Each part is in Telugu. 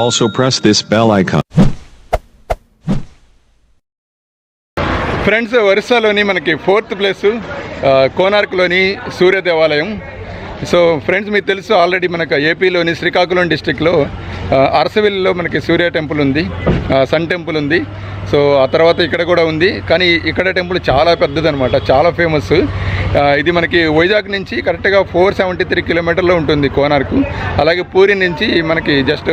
also press this bell icon. Friends, ఒరిస్సాలోని మనకి 4th ప్లేస్ కోనార్క్లోని సూర్య దేవాలయం. సో ఫ్రెండ్స్, మీకు తెలుసు ఆల్రెడీ మనకు ఏపీలోని శ్రీకాకుళం డిస్టిక్లో అరసవిల్లిలో మనకి సూర్య టెంపుల్ ఉంది, సన్ టెంపుల్ ఉంది. సో ఆ తర్వాత ఇక్కడ కూడా ఉంది, కానీ ఇక్కడ టెంపుల్ చాలా పెద్దది అనమాట, చాలా ఫేమస్. ఇది మనకి వైజాగ్ నుంచి కరెక్ట్గా 473 కిలోమీటర్లో ఉంటుంది కోనార్క్. అలాగే పూరి నుంచి మనకి జస్ట్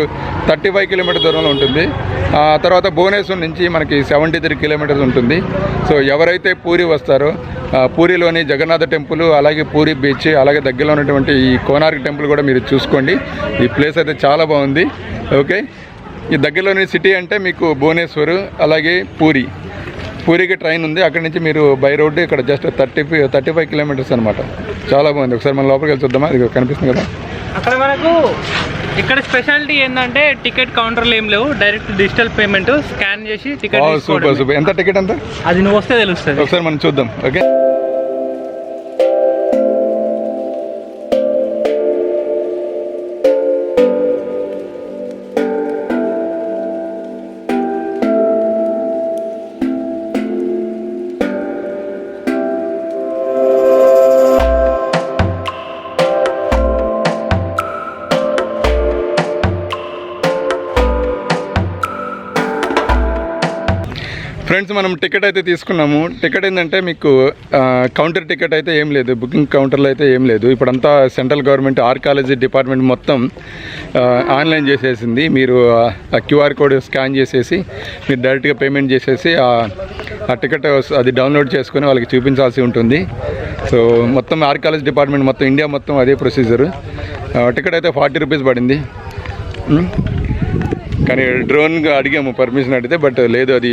35 కిలోమీటర్ దూరంలో ఉంటుంది. ఆ తర్వాత భువనేశ్వర్ నుంచి మనకి 73 కిలోమీటర్స్ ఉంటుంది. సో ఎవరైతే పూరి వస్తారో పూరిలోని జగన్నాథ్ టెంపుల్, అలాగే పూరి బీచ్, అలాగే దగ్గరలో ఉన్నటువంటి ఈ కోనార్క్ టెంపుల్ కూడా మీరు చూసుకోండి. ఈ ప్లేస్ అయితే చాలా బాగుంది. ఓకే, ఈ దగ్గరలోని సిటీ అంటే మీకు భువనేశ్వర్, అలాగే పూరికి ట్రైన్ ఉంది. అక్కడి నుంచి మీరు బై రోడ్డు ఇక్కడ జస్ట్ 35 కిలోమీటర్స్ అనమాట. చాలా బాగుంది. ఒకసారి మన లోపలికి వెళ్ళి చూద్దామా? ఇది కనిపిస్తుంది కదా అక్కడ మనకు. ఇక్కడ స్పెషాలిటీ ఏంటంటే టికెట్ కౌంటర్లు ఏం లేవు, డైరెక్ట్ డిజిటల్ పేమెంట్, స్కాన్ చేసి టికెట్. సూపర్. ఎంత టికెట్ ఎంత? అది నువ్వు వస్తే తెలుస్తుంది. ఒకసారి మనం చూద్దాం. ఓకే, ఫ్రెండ్స్, మనం టికెట్ అయితే తీసుకున్నాము. టికెట్ ఏంటంటే మీకు కౌంటర్ టికెట్ అయితే ఏం లేదు, బుకింగ్ కౌంటర్లో అయితే ఏం లేదు. ఇప్పుడంతా సెంట్రల్ గవర్నమెంట్ ఆర్కాలజీ డిపార్ట్మెంట్ మొత్తం ఆన్లైన్ చేసేసింది. మీరు ఆ క్యూఆర్ కోడ్ స్కాన్ చేసేసి మీరు డైరెక్ట్గా పేమెంట్ చేసేసి ఆ టికెట్ అది డౌన్లోడ్ చేసుకొని వాళ్ళకి చూపించాల్సి ఉంటుంది. సో మొత్తం ఆర్కాలజీ డిపార్ట్మెంట్ మొత్తం ఇండియా మొత్తం అదే ప్రొసీజరు. టికెట్ అయితే 40 రూపీస్ పడింది. కానీ డ్రోన్గా అడిగాము పర్మిషన్ అడిగితే, బట్ లేదు, అది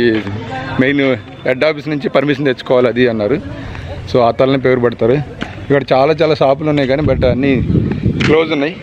మెయిన్ హెడ్ ఆఫీస్ నుంచి పర్మిషన్ తెచ్చుకోవాలి అది అన్నారు. సో ఆ తలని పేరు పడతారు. ఇక్కడ చాలా షాపులు ఉన్నాయి, కానీ బట్ అన్నీ క్లోజ్ ఉన్నాయి.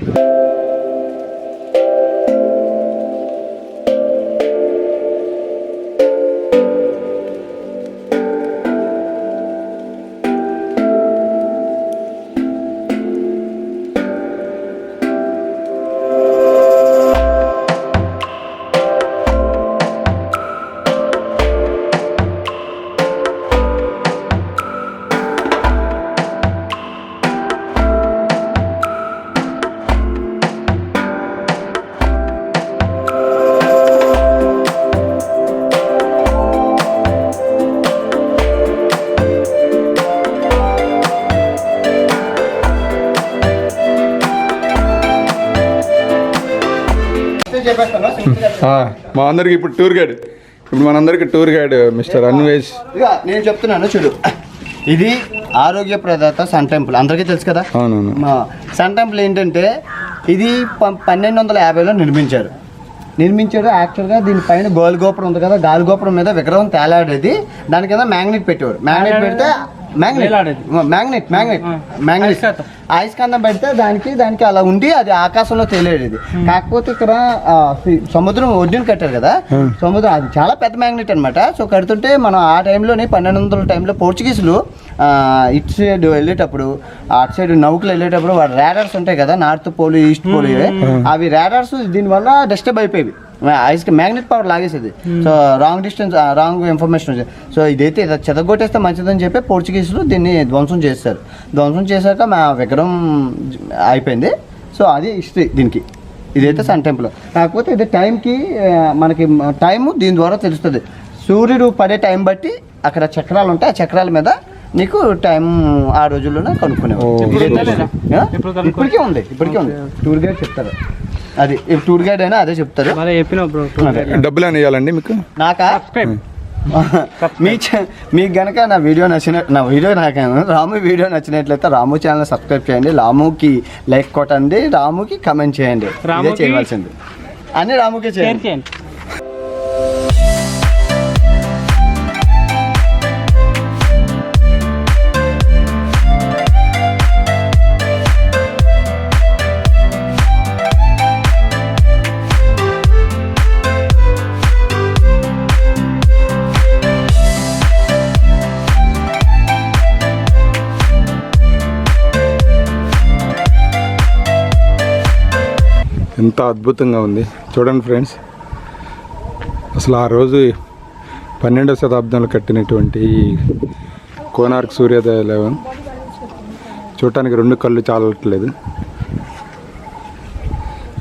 మా అందరికి ఇప్పుడు మనందరికి టూర్ గైడ్ మిస్టర్ అన్వేష్. నేను చెప్తున్నాను చూడు, ఇది ఆరోగ్య ప్రదాత సన్ టెంపుల్ అందరికీ తెలుసు కదా. అవునవును. సన్ టెంపుల్ ఏంటంటే ఇది 1250లో నిర్మించారు. యాక్చువల్గా దీనిపైన గోల్ గోపురం ఉంది కదా, గాలి గోపురం మీద విగ్రహం తేలాడేది. దాని కింద మ్యాగ్నెట్ పెట్టేవారు. మ్యాగ్నెట్ పెడితే మ్యాగ్నెట్ అయస్కాంతం పెడితే దానికి అలా ఉండి అది ఆకాశంలో తేలేది. కాకపోతే ఇక్కడ సముద్రం ఒడ్డున కట్టారు కదా, సముద్రం అది చాలా పెద్ద మ్యాగ్నెట్ అనమాట. సో కడుతుంటే మనం ఆ టైంలోనే 1200 టైంలో పోర్చుగీసులు ఇటు సైడ్ వెళ్ళేటప్పుడు, అటు సైడ్ నౌకలు వెళ్ళేటప్పుడు వాడు రాడార్స్ ఉంటాయి కదా, నార్త్ పోల్ ఈస్ట్ పోల్, అవి రాడార్స్ దీనివల్ల డిస్టర్బ్ అయిపోయేవి. మ్యాగ్నెట్ పవర్ లాగేసేది. సో రాంగ్ ఇన్ఫర్మేషన్ వచ్చేది. సో ఇదైతే చెదగొట్టేస్తే మంచిదని చెప్పి పోర్చుగీసులు దీన్ని ధ్వంసం చేస్తారు. ధ్వంసం చేశాక మా విగ్రహం అయిపోయింది. సో అది హిస్టరీ దీనికి. ఇదైతే సన్ టెంపుల్. కాకపోతే ఇది టైంకి మనకి టైము దీని ద్వారా తెలుస్తుంది. సూర్యుడు పడే టైం బట్టి అక్కడ చక్రాలు ఉంటాయి, ఆ చక్రాల మీద నీకు టైం ఆ రోజుల్లోనే కనుక్కునేవాడు. ఇప్పటికీ ఉంది. టూర్ గైడ్ చెప్తారు. అది టూర్ గైడ్ అయినా అదే చెప్తారు. డబ్బులు అని ఇవ్వాలండి మీకు? నాకా? మీకు కనుక నా వీడియో రాము వీడియో నచ్చినట్లయితే రాము ఛానల్ సబ్స్క్రైబ్ చేయండి, రాముకి లైక్ కొట్టండి, రాముకి కమెంట్ చేయండి. ఇదే చేయవలసింది అన్ని రాముకి చేయండి. ఎంత అద్భుతంగా ఉంది చూడండి ఫ్రెండ్స్. అసలు ఆ రోజు 12వ శతాబ్దంలో కట్టినటువంటి కోనార్క్ సూర్యోదయం చూడటానికి 2 కళ్ళు చాలట్లేదు.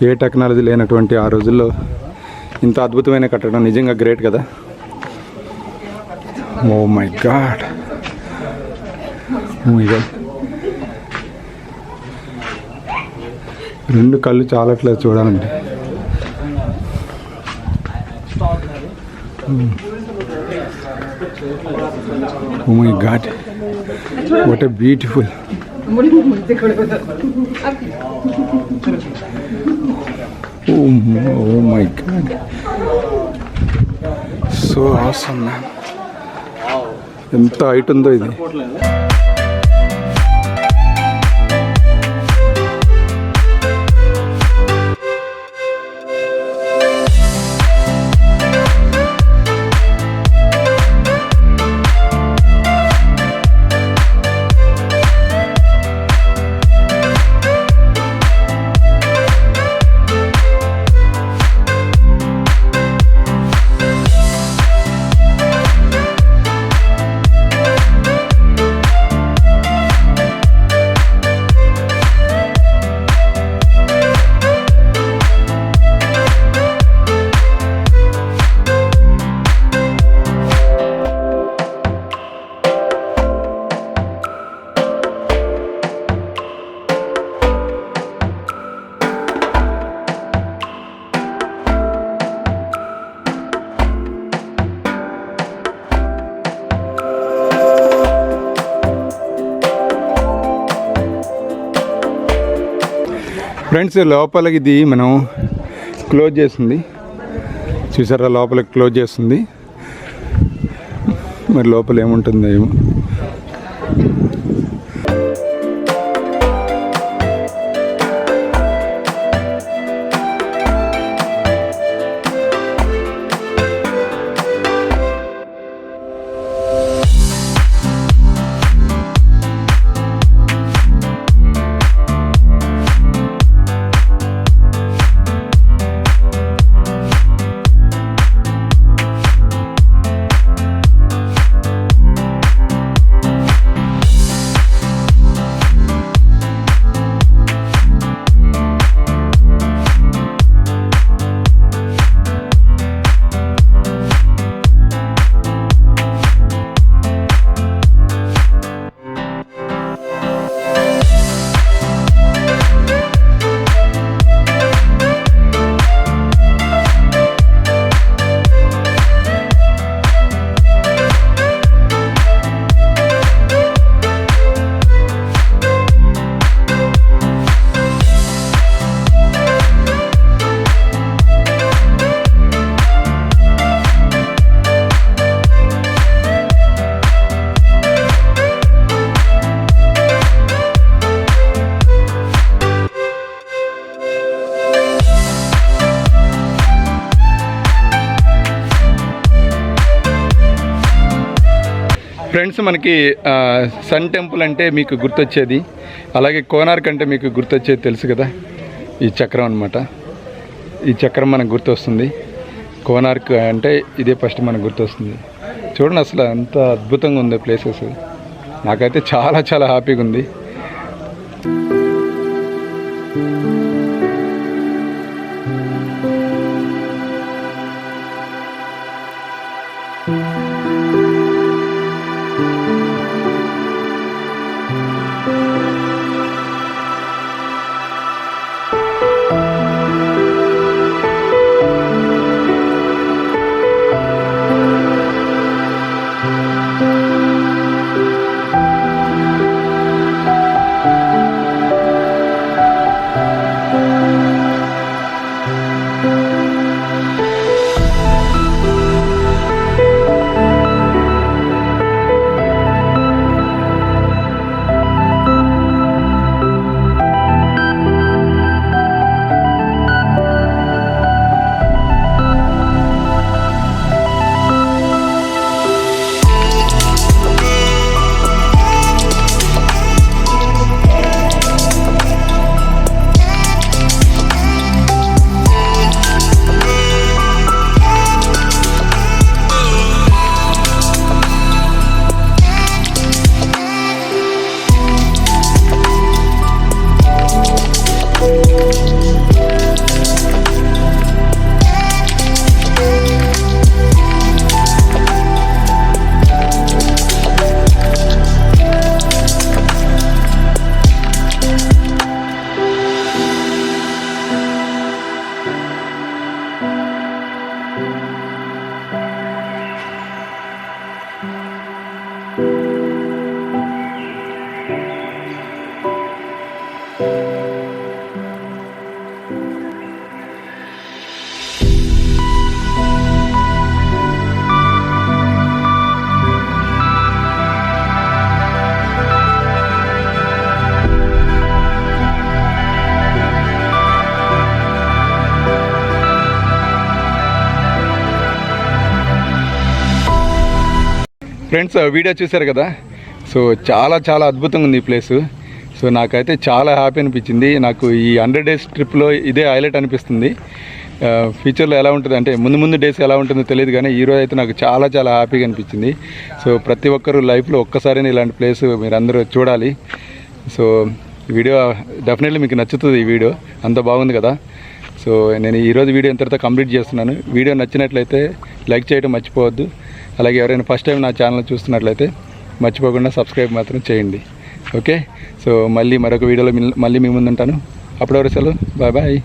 ఏ టెక్నాలజీ లేనటువంటి ఆ రోజుల్లో ఇంత అద్భుతమైన కట్టడం నిజంగా గ్రేట్ కదా. Oh my God, oh my God, 2 కళ్ళు చాలట్లేదు చూడాలండి. Oh my God, what a beautiful. Oh my God, so awesome man. ఎంత హైట్ ఉందో ఇది. ఫ్రెండ్స్, లోపలికి ఇది మనం క్లోజ్ చేస్తుంది చూసారా, లోపలికి క్లోజ్ చేస్తుంది. మరి లోపల ఏముంటుందో ఏమో. ఫ్రెండ్స్, మనకి సన్ టెంపుల్ అంటే మీకు గుర్తొచ్చేది, అలాగే కోనార్క్ అంటే మీకు గుర్తొచ్చేది తెలుసు కదా, ఈ చక్రం అన్నమాట. ఈ చక్రం మనకు గుర్తొస్తుంది. కోనార్క్ అంటే ఇదే ఫస్ట్ మనకు గుర్తొస్తుంది. చూడండి అసలు ఎంత అద్భుతంగా ఉంది ప్లేసెస్. నాకైతే చాలా చాలా హ్యాపీగా ఉంది. ఫ్రెండ్స్ వీడియో చూశారు కదా. సో చాలా చాలా అద్భుతంగా ఉంది ఈ ప్లేసు. సో నాకైతే చాలా హ్యాపీ అనిపించింది. నాకు ఈ 100 days ట్రిప్లో ఇదే హైలైట్ అనిపిస్తుంది. ఫ్యూచర్లో ఎలా ఉంటుంది అంటే ముందు డేస్ ఎలా ఉంటుందో తెలియదు, కానీ ఈరోజు అయితే నాకు చాలా చాలా హ్యాపీగా అనిపించింది. సో ప్రతి ఒక్కరు లైఫ్లో ఒక్కసారి ఇలాంటి ప్లేస్ మీరు అందరూ చూడాలి. సో ఈ వీడియో డెఫినెట్లీ మీకు నచ్చుతుంది. ఈ వీడియో అంత బాగుంది కదా. సో నేను ఈరోజు వీడియో ఇంతటితో కంప్లీట్ చేస్తున్నాను. వీడియో నచ్చినట్లయితే లైక్ చేయడం మర్చిపోవద్దు. అలాగే ఎవరైనా ఫస్ట్ టైం నా ఛానల్ చూస్తున్నట్లయితే మర్చిపోకుండా సబ్స్క్రైబ్ మాత్రం చేయండి. ఓకే, సో మళ్ళీ మరొక వీడియోలో మళ్ళీ మీ ముందు ఉంటాను. అప్పటి వరకు సెలవు, బాయ్ బాయ్.